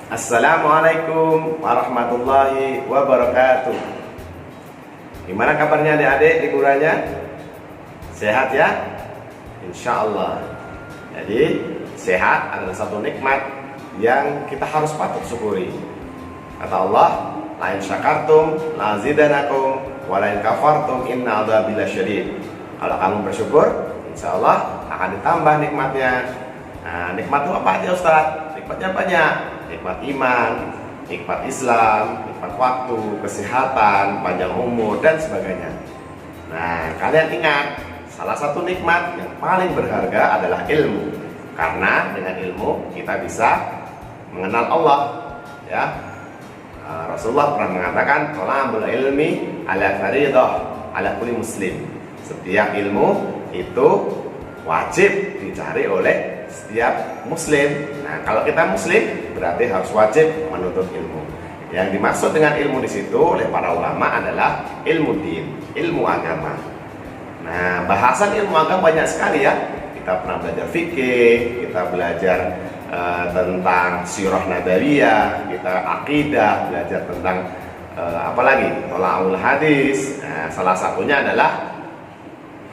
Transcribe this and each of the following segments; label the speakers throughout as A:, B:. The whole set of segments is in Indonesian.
A: Assalamualaikum warahmatullahi wabarakatuh. Gimana kabarnya adik-adik liburannya? Sehat ya? Insya Allah. Jadi sehat adalah satu nikmat yang kita harus patut syukuri. Kata Allah, la in syakartum la zidanakum wa la in kafartum inna adzabi lasyadid. Kalau kamu bersyukur, insya Allah akan ditambah nikmatnya. Nah, nikmat itu apa aja Ustaz? Nikmatnya banyak. Nikmat iman, nikmat Islam, nikmat waktu, kesehatan, panjang umur, dan sebagainya. Nah, kalian ingat, salah satu nikmat yang paling berharga adalah ilmu. Karena dengan ilmu kita bisa mengenal Allah. Ya, Rasulullah pernah mengatakan, "Thalabul ilmi ala fariidah ala kulli muslim." Setiap ilmu itu wajib dicari oleh setiap muslim. Nah, kalau kita muslim berarti harus wajib menuntut ilmu. Yang dimaksud dengan ilmu di situ oleh para ulama adalah ilmu din, ilmu agama. Nah, bahasan ilmu agama banyak sekali ya. Kita pernah belajar fikih, kita belajar tentang sirah nabawiyah, kita akidah, belajar tentang apalagi tola'ul hadis. Nah, salah satunya adalah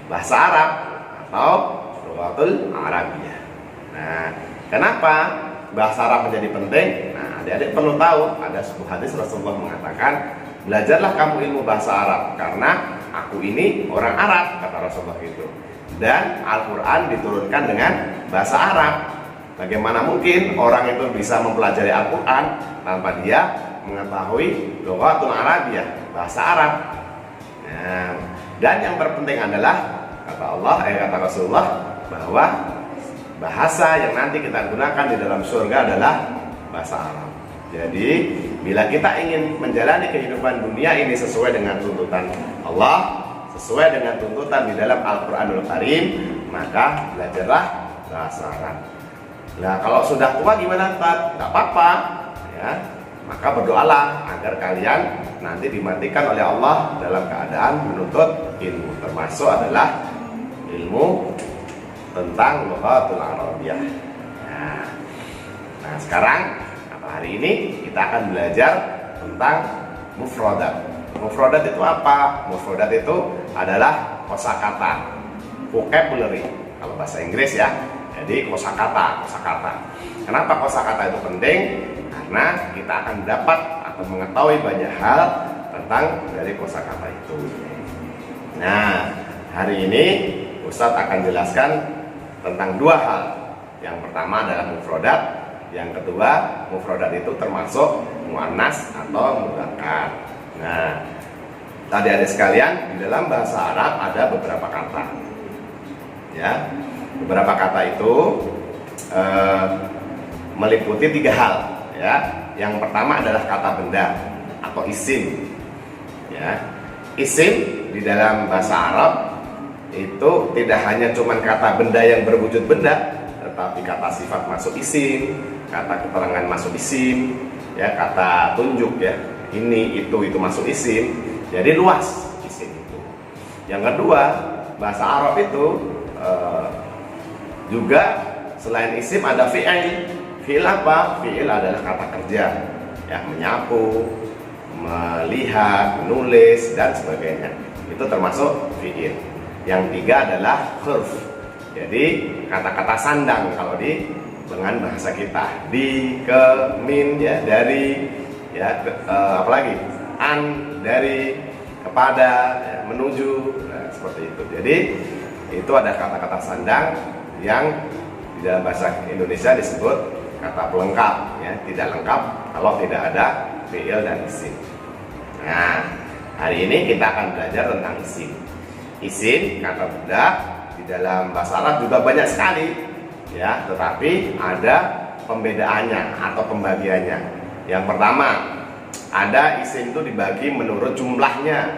A: bahasa Arab atau lughatul Arabiyah. Nah, kenapa bahasa Arab menjadi penting? Nah, adik-adik perlu tahu, ada sebuah hadis Rasulullah mengatakan, belajarlah kamu ilmu bahasa Arab karena aku ini orang Arab, kata Rasulullah gitu. Dan Al-Quran diturunkan dengan bahasa Arab. Bagaimana mungkin orang itu bisa mempelajari Al-Quran tanpa dia mengetahui lughatul Arabiyah, bahasa Arab? Nah, dan yang terpenting adalah kata Allah, kata Rasulullah, bahwa bahasa yang nanti kita gunakan di dalam surga adalah bahasa Arab. Jadi bila kita ingin menjalani kehidupan dunia ini sesuai dengan tuntutan Allah, sesuai dengan tuntutan di dalam Al-Quranul Karim, maka belajarlah bahasa Arab. Nah, kalau sudah tua gimana Ustaz? Tidak apa-apa ya, maka berdoalah agar kalian nanti dimatikan oleh Allah dalam keadaan menuntut ilmu, termasuk adalah ilmu tentang lughatul Arabiyah. Nah, sekarang atau hari ini kita akan belajar tentang mufradat. Mufradat itu apa? Mufradat itu adalah kosakata, vocabulary kalau bahasa Inggris ya. Jadi kosakata. Kenapa kosakata itu penting? Karena kita akan dapat atau mengetahui banyak hal tentang dari kosakata itu. Nah, hari ini Ustadz akan jelaskan tentang dua hal. Yang pertama adalah mufradat, yang kedua mufradat itu termasuk muannas atau mudzakkar. Nah, tadi ada sekalian, di dalam bahasa Arab ada beberapa kata. Ya, beberapa kata itu meliputi tiga hal. Ya, yang pertama adalah kata benda atau isim. Ya, isim di dalam bahasa Arab itu tidak hanya cuma kata benda yang berwujud benda, tetapi kata sifat masuk isim, kata keterangan masuk isim, ya, kata tunjuk ya, ini itu masuk isim. Jadi luas isim itu. Yang kedua, bahasa Arab itu juga selain isim ada fi'il. Fi'il apa? Fi'il adalah kata kerja, ya, menyapu, melihat, menulis dan sebagainya. Itu termasuk fi'il. Yang tiga adalah huruf. Jadi kata-kata sandang kalau di dengan bahasa kita, di, ke, min, ya, dari, ya, apalagi an, dari, kepada, ya, menuju, nah, seperti itu. Jadi itu ada kata-kata sandang yang di dalam bahasa Indonesia disebut kata pelengkap, ya, tidak lengkap kalau tidak ada fi'il dan isim. Nah, hari ini kita akan belajar tentang isim. Isim, kata benda, di dalam bahasa Arab juga banyak sekali, ya, tetapi ada pembedaannya atau pembagiannya. Yang pertama, ada isim itu dibagi menurut jumlahnya,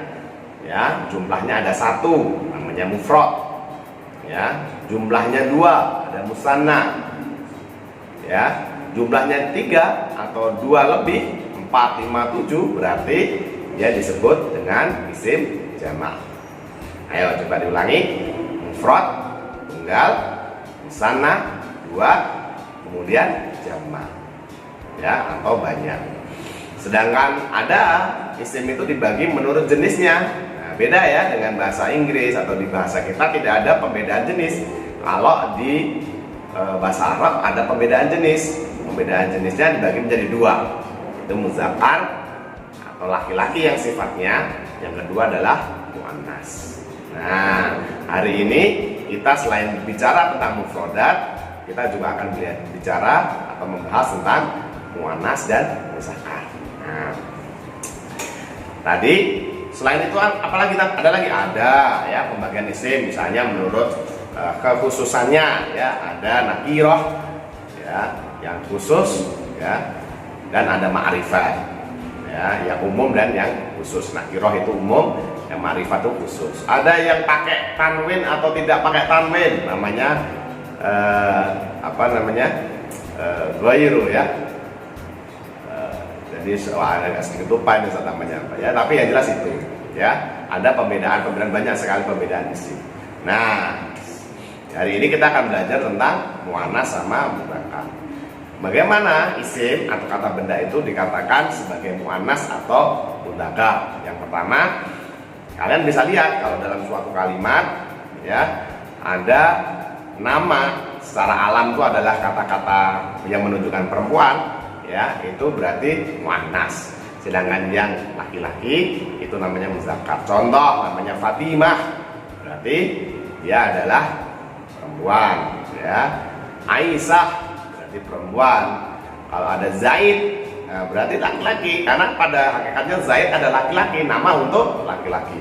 A: ya, jumlahnya ada satu, namanya mufrad, ya, jumlahnya dua, ada musanna, ya, jumlahnya tiga atau dua lebih, 4, 5, 7, berarti dia disebut dengan isim jamak. Ayo coba diulangi. Mufrad, tunggal, musanna, dua, kemudian jamak. ya, atau banyak. Sedangkan ada isim itu dibagi menurut jenisnya. Nah, beda ya dengan bahasa Inggris atau di bahasa kita tidak ada pembedaan jenis. Kalau di bahasa Arab ada pembedaan jenis. Pembedaan jenisnya dibagi menjadi dua. Itu muzakkar atau laki-laki yang sifatnya, yang kedua adalah muannas. Nah, hari ini kita selain bicara tentang mufradat, kita juga akan bicara atau membahas tentang muannas dan muzakkar. Nah, tadi selain itu apalagi ada ya pembagian isim, misalnya menurut kekhususannya ya, ada nakirah ya yang khusus ya, dan ada ma'rifat ya yang umum dan yang khusus. Nakirah itu umum, yang ma'rifat itu khusus. Ada yang pakai tanwin atau tidak pakai tanwin, namanya ghairu ya. Jadi agak sedikit lupa ini namanya apa ya, tapi yang jelas itu ya, ada pembedaan banyak sekali pembedaan isim. Nah, hari ini kita akan belajar tentang muannas sama mudzakkar. Bagaimana isim atau kata benda itu dikatakan sebagai muannas atau mudzakkar? Yang pertama, kalian bisa lihat kalau dalam suatu kalimat ya, ada nama secara alam itu adalah kata-kata yang menunjukkan perempuan ya, itu berarti muannas. Sedangkan yang laki-laki itu namanya muzakkar. Contoh namanya Fatimah, berarti dia adalah perempuan ya. Aisyah berarti perempuan. Kalau ada Zaid, nah berarti laki-laki, karena pada hakikatnya Zaid ada laki-laki, nama untuk laki-laki.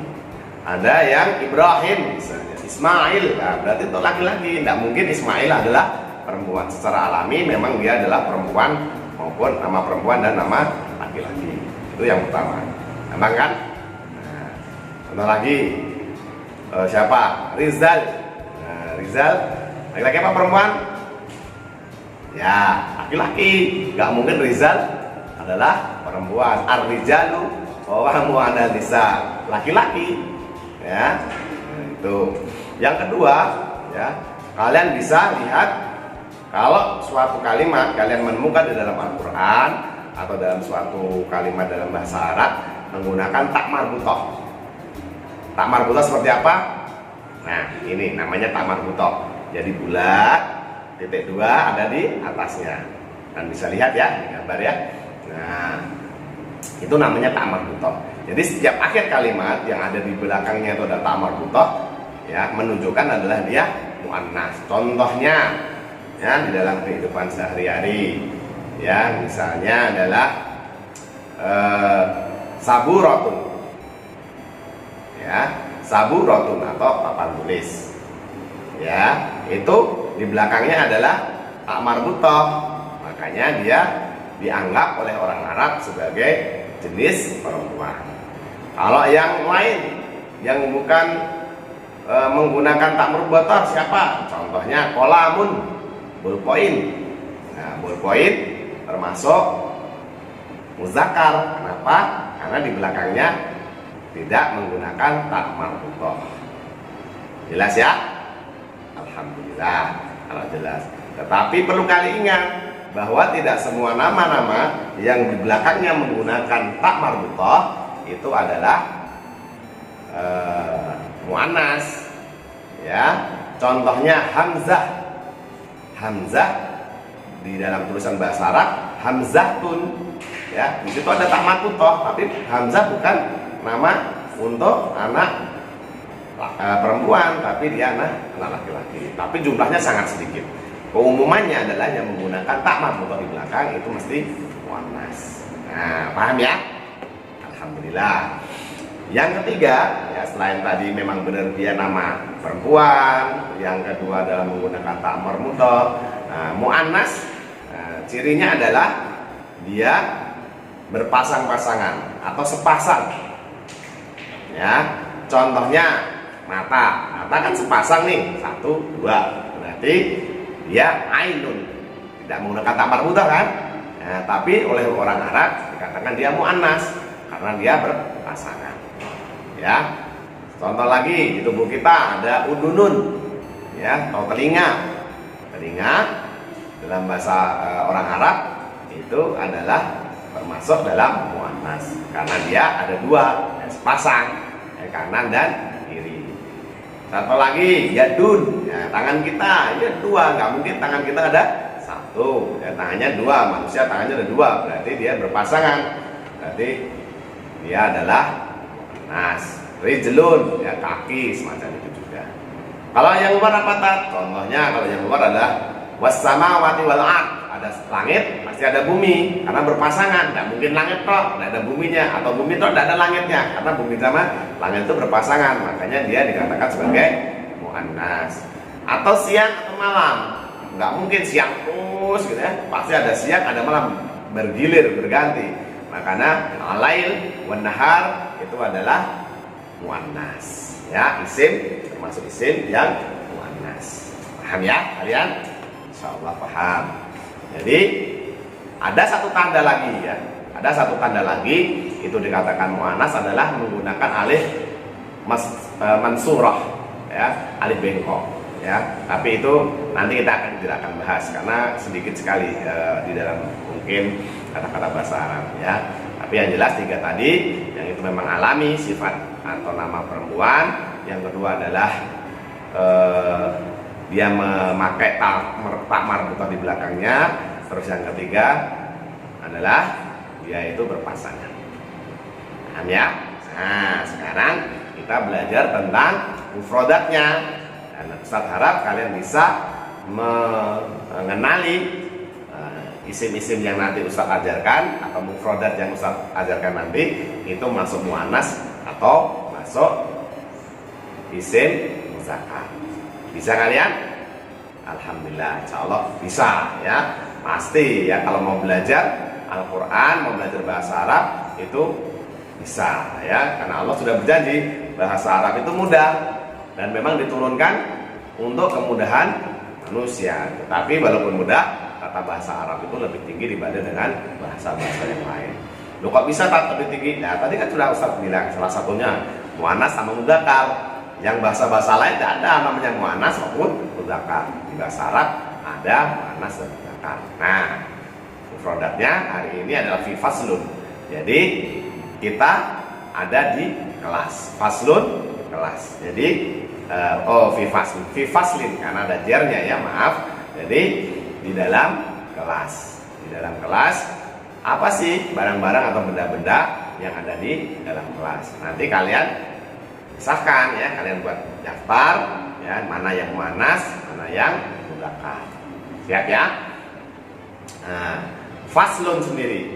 A: Ada yang Ibrahim misalnya, Ismail, nah berarti untuk laki-laki. Tidak mungkin Ismail adalah perempuan. Secara alami memang dia adalah perempuan, maupun nama perempuan dan nama laki-laki. Itu yang pertama. Gampang kan? Nah, contoh lagi siapa? Rizal. Nah, Rizal laki-laki apa perempuan? Ya, laki-laki. Gak mungkin Rizal adalah perempuan. Ar-rijalu wa mu'annas nisa, laki-laki. Ya, itu. Yang kedua, ya, kalian bisa lihat kalau suatu kalimat kalian menemukan di dalam Al-Quran atau dalam suatu kalimat dalam bahasa Arab menggunakan tak marbutah. Tak marbutah seperti apa? Nah, ini namanya tak marbutah. Jadi bulat, titik dua ada di atasnya. Dan bisa lihat ya di gambar ya. Nah, itu namanya tak marbutah. Jadi setiap akhir kalimat yang ada di belakangnya itu ada tak marbutah ya, menunjukkan adalah dia muannas. Contohnya ya di dalam kehidupan sehari-hari ya, misalnya adalah saburatun ya, saburatun atau papan tulis ya, itu di belakangnya adalah tak marbutah, makanya dia dianggap oleh orang Arab sebagai jenis perempuan. Kalau yang lain yang bukan menggunakan tak marbutah siapa? Contohnya kolamun, ballpoint. Nah, ballpoint termasuk muzakkar. Kenapa? Karena di belakangnya tidak menggunakan tak marbutah. Jelas ya? Alhamdulillah kalau jelas. Tetapi perlu kali ingat bahwa tidak semua nama-nama yang di belakangnya menggunakan tak marbutah itu adalah muannas. Ya, contohnya Hamzah. Hamzah di dalam tulisan bahasa Arab Hamzatun ya, di situ ada tak marbutah, tapi Hamzah bukan nama untuk anak perempuan, tapi dia anak laki-laki, tapi jumlahnya sangat sedikit. Keumumannya adalah yang menggunakan tak marbutah di belakang itu mesti muannas. Nah, paham ya? Alhamdulillah. Yang ketiga, ya selain tadi memang benar dia nama perempuan, yang kedua adalah menggunakan tak marbutah. Nah, muannas cirinya adalah dia berpasang-pasangan atau sepasang. Ya, contohnya mata. Mata kan sepasang nih, 1, 2. Berarti dia ainun. Tidak menggunakan tak marbutah kan? Nah, tapi oleh orang Arab dikatakan dia muannas karena dia berpasangan. Ya, contoh lagi di tubuh kita ada udunun, ya, atau telinga. Telinga dalam bahasa orang Arab itu adalah termasuk dalam muannas karena dia ada dua, sepasang, kanan dan kiri. Satu lagi yadun, ya, tangan kita ya dua, nggak mungkin tangan kita ada satu, ya, tangannya dua, manusia tangannya ada dua, berarti dia berpasangan, berarti dia adalah muannas. Rijlun, ya kaki, semacam itu juga. Kalau yang luar apa tak? Contohnya kalau yang luar adalah wassamawati wal ard, ada langit pasti ada bumi karena berpasangan, tidak mungkin langit toh tidak ada buminya, atau bumi toh tidak ada langitnya karena bumi sama langit itu berpasangan, makanya dia dikatakan sebagai muannas. Atau siang atau malam, nggak mungkin siang terus gitu ya, pasti ada siang ada malam, bergilir berganti, makanya alail wan nahar itu adalah muannas, ya, isim termasuk isim yang muannas. Paham ya kalian? Insyaallah paham. Jadi ada satu tanda lagi ya, ada satu tanda lagi itu dikatakan muannas adalah menggunakan alif mansurah, ya, alif bengkok, ya. Tapi itu nanti kita tidak akan bahas karena sedikit sekali di dalam mungkin kata-kata bahasa Arab, ya. Tapi yang jelas tiga tadi yang itu memang alami sifat atau nama perempuan. Yang kedua adalah dia memakai tak marbutah di belakangnya. Terus yang ketiga adalah dia itu berpasangan. Paham ya? Nah, sekarang kita belajar tentang mufradatnya. Dan Ustaz harap kalian bisa mengenali isim-isim yang nanti Ustaz ajarkan atau mufradat yang Ustaz ajarkan nanti itu masuk muannas atau masuk isim muzakkar. Bisa kalian? Alhamdulillah, insyaallah bisa ya. Pasti ya kalau mau belajar Al-Qur'an, mau belajar bahasa Arab itu bisa ya, karena Allah sudah berjanji bahasa Arab itu mudah dan memang diturunkan untuk kemudahan manusia. Tetapi walaupun mudah, kata bahasa Arab itu lebih tinggi dibanding dengan bahasa-bahasa yang lain. Loh kok bisa tak lebih tinggi? Nah tadi kan sudah Ustaz bilang salah satunya muannas sama mudzakkar. Yang bahasa-bahasa lain tidak ada namanya muannas maupun mudzakkar. Di bahasa Arab ada muannas dan mudzakkar. Nah, mufradatnya hari ini adalah fi faslun. Jadi kita ada di kelas. Faslun kelas. Jadi fi faslin karena ada jernya ya, maaf. Jadi di dalam kelas. Di dalam kelas apa sih barang-barang atau benda-benda yang ada di dalam kelas? Nanti kalian pisahkan ya, kalian buat daftar ya, mana yang muannas, mana yang mudzakkar. Siap ya? Nah, faslun sendiri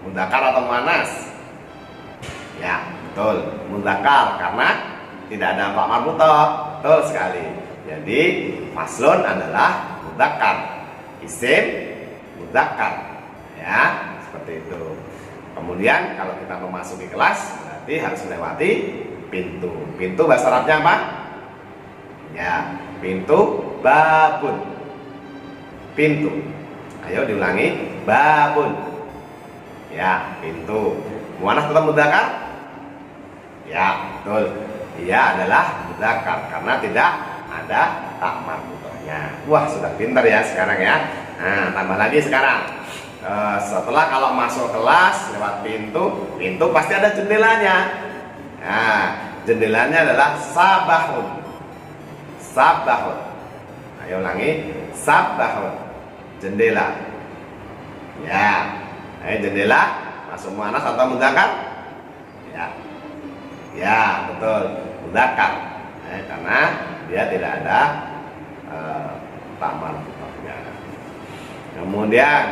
A: mudzakkar atau muannas? Ya, betul, mudzakkar karena tidak ada fa marbutah. Betul sekali. Jadi faslun adalah mudzakkar. Isim mudzakkar ya, seperti itu. Kemudian kalau kita memasuki kelas berarti harus melewati pintu. Pintu bahasa Arabnya apa? Ya, pintu babun. Pintu. Ayo diulangi, babun. Ya, pintu. Muannas atau mudzakkar? Ya, betul. Ia adalah mudzakkar karena tidak ada tak marbutahnya. Wah, sudah pintar ya sekarang ya. Nah, tambah lagi sekarang. Setelah kalau masuk kelas lewat pintu, pintu pasti ada jendelanya. Nah, jendelanya adalah sabahun. Sabahun. Ayo ulangi, sabahun. Jendela. Ya. Jendela masuk muannas atau mudzakkar? Ya. Ya, betul. Mudzakkar. Karena dia tidak ada tak marbutahnya. Kemudian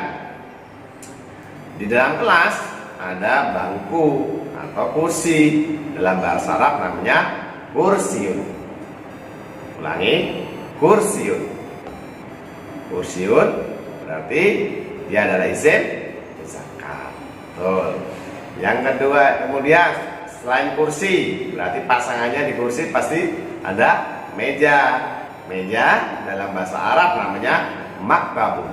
A: di dalam kelas ada bangku atau kursi. Dalam bahasa Arab namanya kursiun. Ulangi, kursiun. Kursiun berarti dia adalah isim muzakkar. Betul. Yang kedua, kemudian selain kursi, berarti pasangannya di kursi pasti ada meja. Meja dalam bahasa Arab namanya maktabun.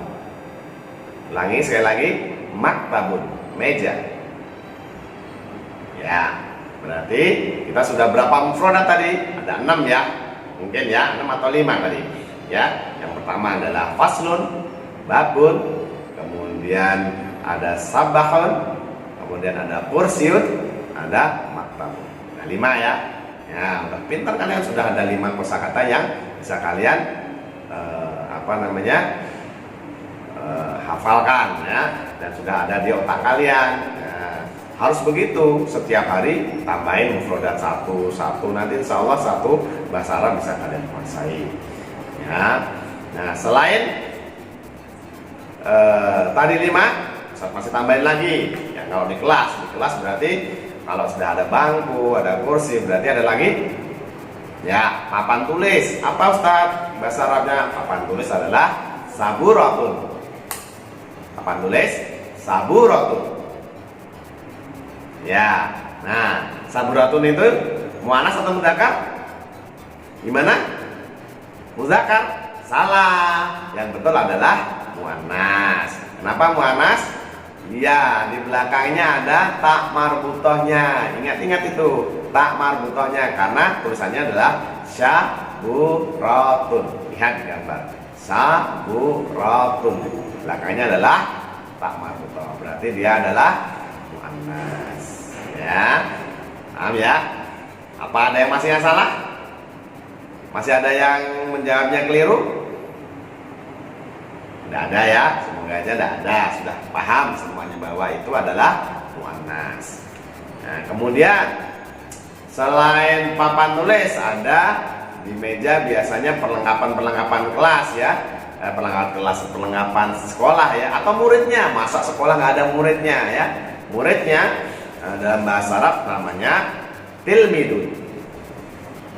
A: Ulangi sekali lagi, maktabun, meja. Ya, berarti kita sudah berapa mufradat tadi? Ada 6 ya. Mungkin ya, 6 atau 5 tadi. Ya, yang pertama adalah faslun, babun, kemudian ada sabahun, kemudian ada kursiun, ada maktabun. Nah, 5 ya. Ya, udah pintar kalian, sudah ada 5 kosakata yang bisa kalian hafalkan ya, dan sudah ada di otak kalian. Nah, harus begitu, setiap hari tambahin mufrodat satu, nanti insya Allah 1 bahasa Arab bisa kalian kuasai ya. Nah, selain tadi 5, Ustaz masih tambahin lagi ya. Kalau di kelas berarti kalau sudah ada bangku, ada kursi, berarti ada lagi ya papan tulis. Apa Ustaz bahasa Arabnya? Papan tulis adalah saburatun. Papan tulis saburatun ya. Nah, saburatun itu muannas atau mudzakkar? Gimana? Mudzakkar. Salah. Yang betul adalah muannas. Kenapa muannas? Iya, di belakangnya ada tak marbutohnya. Ingat-ingat itu, tak marbutohnya, karena tulisannya adalah syaburatun. Lihat di gambar, saburatun. Belakangnya adalah tak marbutoh. Berarti dia adalah muannas. Ya, paham ya? Apa ada yang masih salah? Masih ada yang menjawabnya keliru? Tidak ada ya, semoga aja tidak ada. Sudah paham semuanya bahwa itu adalah muannas. Nah, kemudian selain papan tulis, ada di meja biasanya perlengkapan kelas ya, perlengkapan sekolah ya, atau muridnya. Masa sekolah nggak ada muridnya ya? Muridnya dalam bahasa Arab namanya tilmidun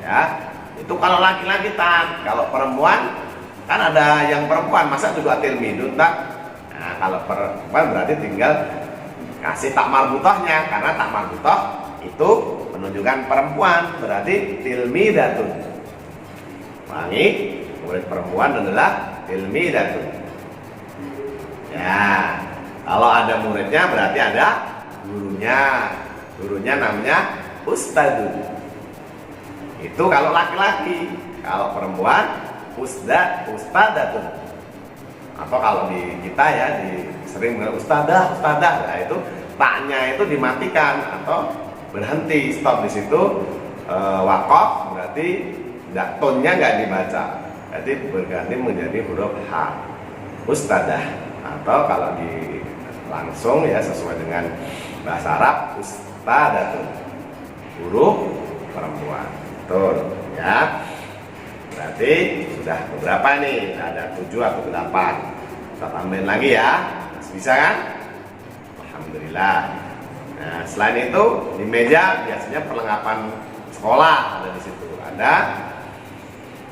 A: ya. Itu kalau laki-laki tak, kalau perempuan kan ada yang perempuan, masa juga tilmidun tak? Nah, kalau perempuan berarti tinggal kasih tak marbutohnya, karena tak marbutoh itu menunjukkan perempuan, berarti tilmidatun. Ulangi, murid perempuan adalah tilmidatun. Ya, kalau ada muridnya berarti ada gurunya. Gurunya namanya ustadzun. Itu kalau laki-laki. Kalau perempuan ustadatun. Atau kalau di kita ya sering mengenal ustadah. Nah, itu taknya itu dimatikan atau berhenti, stop di situ. Waqaf berarti tonnya nggak dibaca, berarti berganti menjadi huruf H, ustadah. Atau kalau di langsung ya sesuai dengan bahasa Arab, ustadatun, guru perempuan. Betul ya. Berarti sudah beberapa nih, ada 7 atau 8. Kita tambahin lagi ya, masih bisa kan? Alhamdulillah. Nah, selain itu di meja biasanya perlengkapan sekolah ada di situ. Ada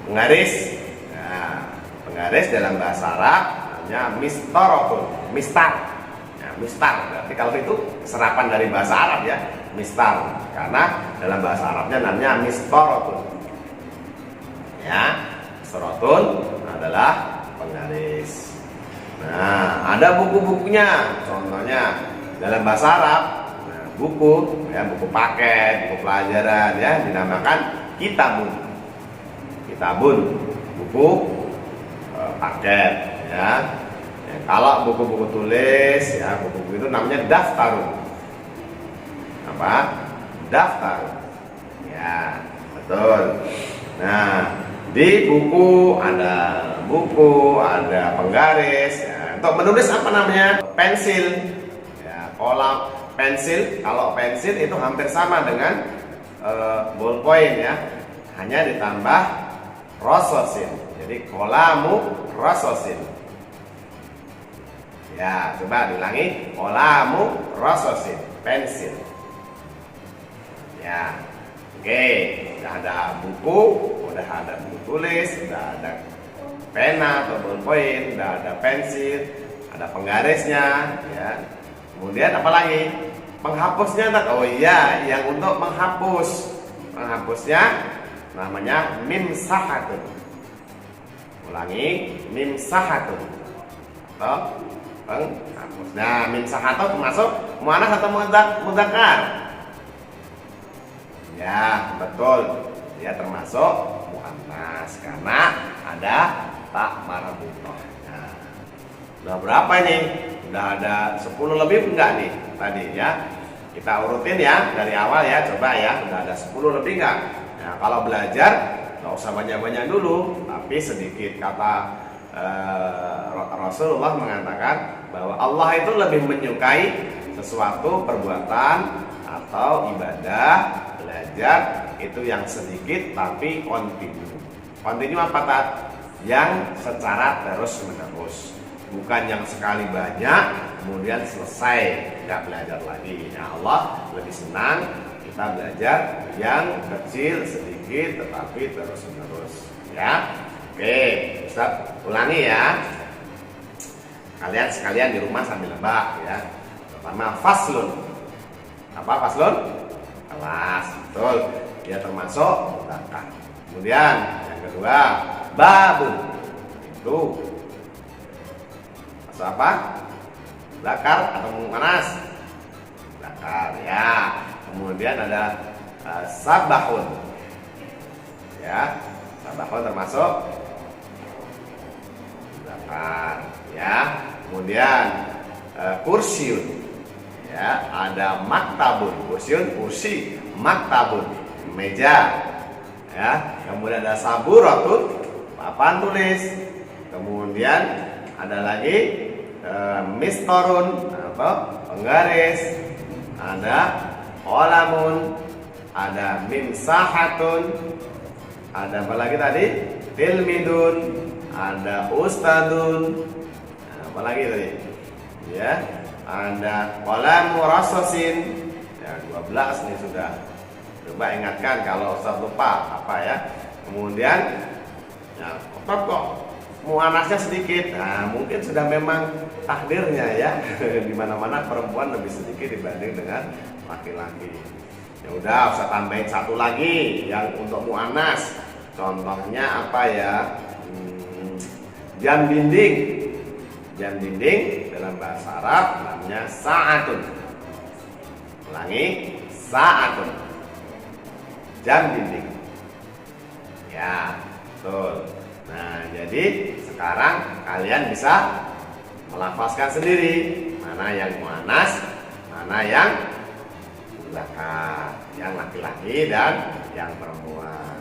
A: penggaris. Nah, penggaris dalam bahasa Arab namanya mistarotun, mistar. Nah, mistar berarti kalau itu serapan dari bahasa Arab ya, mistar. Karena dalam bahasa Arabnya namanya mistarotun. Ya, mistarotun adalah penggaris. Nah, ada buku-bukunya. Contohnya dalam bahasa Arab, buku ya, buku paket, buku pelajaran ya, dinamakan kitabun. Kitabun, buku paket ya. Kalau buku-buku tulis ya, buku-buku itu namanya daftarun. Apa? Daftarun. Ya, betul. Nah, di buku ada penggaris ya. Untuk menulis apa namanya? Pensil ya, kolam pensil. Kalau pensil itu hampir sama dengan ballpoint ya, hanya ditambah rososin. Jadi kolamu rososin ya. Coba diulangi, kolamu rososin, pensil ya. Oke, udah ada buku, udah ada buku tulis, udah ada pena atau ballpoint, udah ada pensil, ada penggarisnya ya. Kemudian apa lagi? Penghapusnya. Oh iya, yang untuk menghapusnya namanya mimsahatun. Ulangi, mimsahatun atau penghapus. Nah, mimsahatun termasuk muannas atau mudzakkar? Ya, betul. Dia termasuk muannas karena ada tak marbutoh. Nah, udah berapa ini? Udah ada 10 lebih enggak nih tadi ya? Kita urutin ya dari awal ya, coba ya. Udah ada 10 lebih enggak? Nah, kalau belajar nggak usah banyak-banyak dulu, tapi sedikit. Kata Rasulullah mengatakan bahwa Allah itu lebih menyukai sesuatu perbuatan atau ibadah, belajar itu yang sedikit tapi kontinu. Kontinu apa Tat? Yang secara terus-menerus. Bukan yang sekali banyak kemudian selesai tidak belajar lagi. Nah, Allah lebih senang kita belajar yang kecil sedikit tetapi terus-menerus ya. Oke, Ustaz ulangi ya. Kalian sekalian di rumah sambil nebak ya. Pertama faslun. Apa faslun? Kelas, betul. Dia termasuk mudzakkar. Kemudian yang kedua babun. Itu masuk apa? Zakar atau muannas? Zakar ya. Kemudian ada sabahun. Ya, sabahun termasuk zakar ya. Kemudian kursiun. Ya, ada maktabun. Kursiun kursi, maktabun meja. Ya, kemudian ada saburatun papan tulis. Kemudian ada lagi mistorun atau penggaris, ada qalamun, ada mimsahatun, ada apa lagi tadi? Tilmidun, ada ustadun, apa lagi tadi? Ya, ada qalamu rasasin. Ya, 12 nih sudah. Coba ingatkan kalau Ustaz lupa apa ya. Kemudian ya, kok muannasnya sedikit. Nah, mungkin sudah memang takdirnya ya. Di mana-mana perempuan lebih sedikit dibanding dengan laki-laki. Ya udah, usah tambahin satu lagi yang untuk muannas. Contohnya apa ya? Jam dinding. Jam dinding dalam bahasa Arab namanya sa'atun. Ulangi, sa'atun. Jam dinding. Ya, betul. Nah, jadi sekarang kalian bisa melafazkan sendiri mana yang muannas, mana yang mudzakkar, yang laki-laki dan yang perempuan.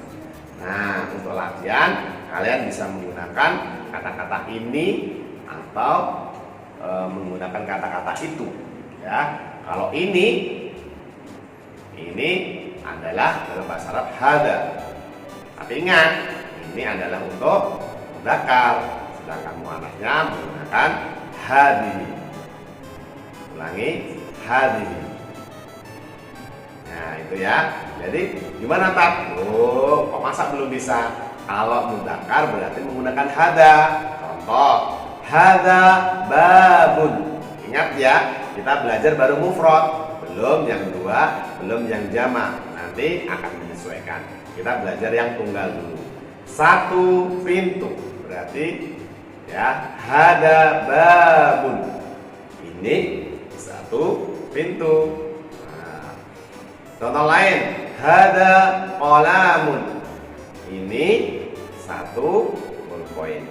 A: Nah, untuk latihan kalian bisa menggunakan kata-kata ini atau menggunakan kata-kata itu. Ya, kalau ini adalah dalam bahasa Arab hada. Tapi ingat, ini adalah untuk mudzakkar, sedangkan muannasnya menggunakan hadihi. Ulangi, hadihi. Nah, itu ya. Jadi gimana Tat? Oh, kok masa belum bisa? Kalau mudzakkar berarti menggunakan hada. Contoh, hada babun. Ingat ya, kita belajar baru mufrad, belum yang dua, belum yang jamak. Nanti akan menyesuaikan. Kita belajar yang tunggal dulu. Satu pintu berarti ya hada babun. Ini satu pintu. Nah, contoh lain, hada qalamun. Ini satu pulpen.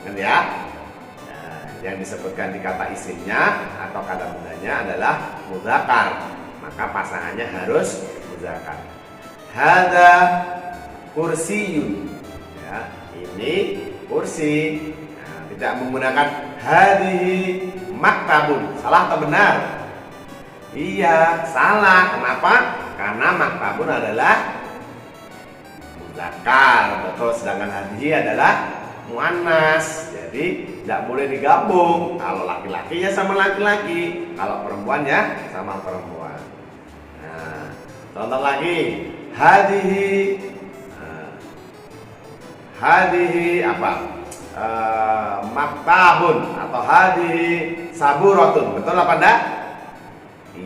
A: Ingat ya. Nah, yang disebutkan di kata isimnya atau kata mudanya adalah mudzakkar. Maka pasangannya harus mudzakkar. Hada kursiyun. Ya, ini kursi. Nah, tidak menggunakan hadihi maktabun. Salah atau benar? Iya, salah. Kenapa? Karena maktabun adalah mudzakkar, betul. Sedangkan hadihi adalah muannas. Jadi tidak boleh digabung. Kalau laki-lakinya sama laki-laki, kalau perempuannya sama perempuan. Nah, contoh lagi, hadihi. Hadihi apa? Maktabun atau hadihi saburatun. Betul apa enggak?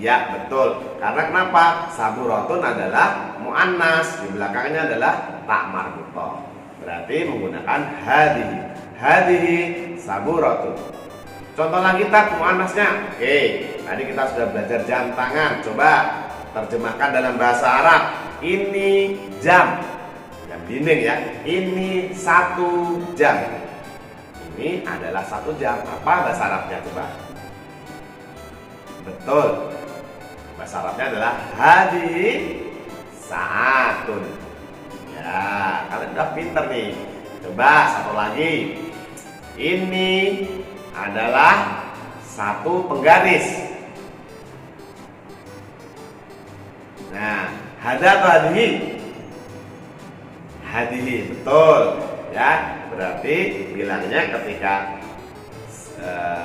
A: Iya, betul. Karena kenapa? Saburatun adalah muannas, di belakangnya adalah tak marbuthah. Berarti menggunakan hadihi. Hadihi saburatun. Contoh lagi tak muannasnya. Oke, tadi kita sudah belajar jam tangan. Coba terjemahkan dalam bahasa Arab. Ini jam. Jam dinding ya. Ini 1 jam. Ini adalah 1 jam. Apa bahasa Arabnya coba? Betul. Bahasa Arabnya adalah hadhihi sa'atun. Ya, kalian udah pinter nih. Coba satu lagi. Ini adalah satu penggaris. Nah, hada atau hadihi? Hadihi, betul. Ya, berarti bilangnya ketika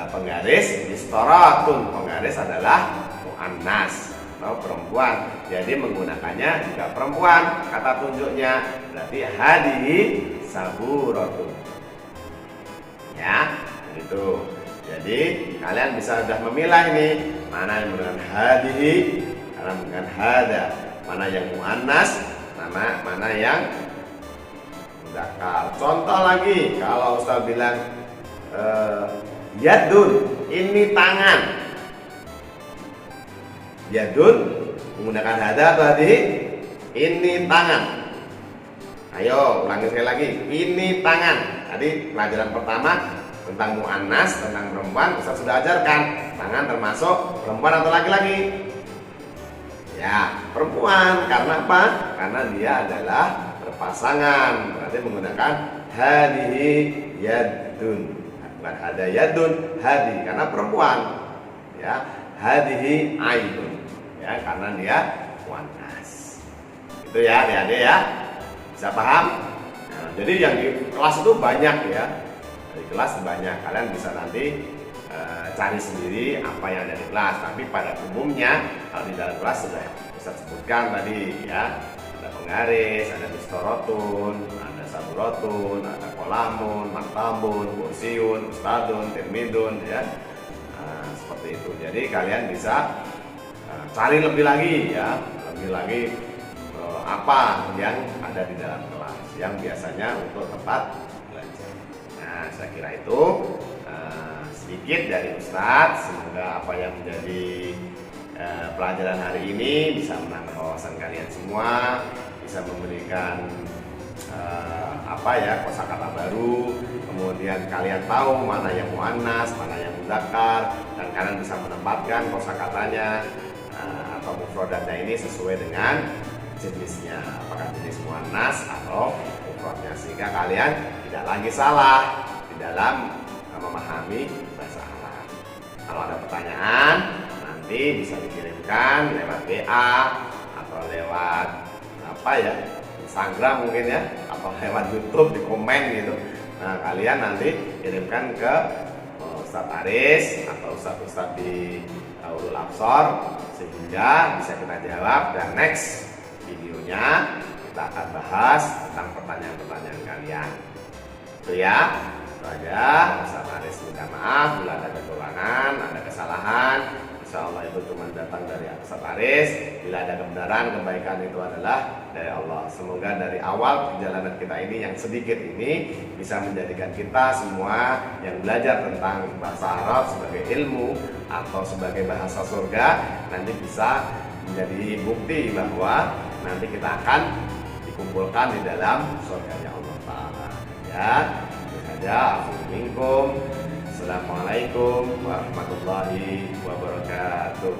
A: penggaris istoratun, penggaris adalah muannas atau perempuan, jadi menggunakannya juga perempuan. Kata tunjuknya berarti hadihi saburatun. Ya, begitu. Jadi kalian bisa sudah memilah ini mana yang menggunakan hadihi, mana menggunakan hada, mana yang muannas, mana yang mudzakkar. Contoh lagi, kalau Ustaz bilang yadun, ini tangan. Yadun menggunakan hada atau hadihi? Ini tangan. Ayo ulangi sekali lagi. Ini tangan. Tadi pelajaran pertama tentang muannas, tentang perempuan, Ustaz sudah ajarkan. Tangan termasuk perempuan atau laki-laki? Ya, perempuan. Karena apa? Karena dia adalah berpasangan. Berarti menggunakan hadihi yadun. Bukan hada yadun, hadi karena perempuan. Ya, hadihi ainun. Ya, karena dia muannas. Itu ya, adik-adik ya. Bisa paham? Nah, jadi yang di kelas itu banyak ya. Di kelas banyak. Kalian bisa nanti cari sendiri apa yang ada di kelas. Tapi pada umumnya kalau di dalam kelas sudah bisa sebutkan tadi ya. Ada penggaris, ada mistorotun, ada saburotun, ada kolamun, maktabun, kursiun, ustadun, tirmidun ya. Seperti itu. Jadi kalian bisa cari lebih lagi ya, lebih lagi apa yang ada di dalam kelas yang biasanya untuk tempat belajar. Nah, saya kira itu sedikit dari Ustadz. Semoga apa yang menjadi pelajaran hari ini bisa menambah wawasan kalian semua, bisa memberikan kosakata baru, kemudian kalian tahu mana yang muannas, mana yang mudzakkar, dan kalian bisa menempatkan kosakatanya atau mufradatnya ini sesuai dengan jenisnya, apakah jenis muannas atau mufradnya, sehingga kalian tidak lagi salah di dalam memahami bahasa Arab. Kalau ada pertanyaan nanti bisa dikirimkan lewat WA atau lewat Instagram mungkin ya, atau lewat YouTube di komen gitu. Nah, kalian nanti kirimkan ke Ustadz Aris atau Ustadz di Ulul Absor sehingga bisa kita jawab, dan next videonya kita akan bahas tentang pertanyaan-pertanyaan kalian. Itu ya, itu aja. Ustadz Aris minta maaf bila ada kekurangan, ada kesalahan. Insya Allah itu cuma datang dari Ustadz Aris. Bila ada kebenaran, kebaikan itu adalah dari Allah. Semoga dari awal perjalanan kita ini yang sedikit ini bisa menjadikan kita semua yang belajar tentang bahasa Arab sebagai ilmu atau sebagai bahasa surga nanti bisa menjadi bukti bahwa nanti kita akan dikumpulkan di dalam surganya Allah Ta'ala. Ya, itu saja. Assalamualaikum warahmatullahi wabarakatuh.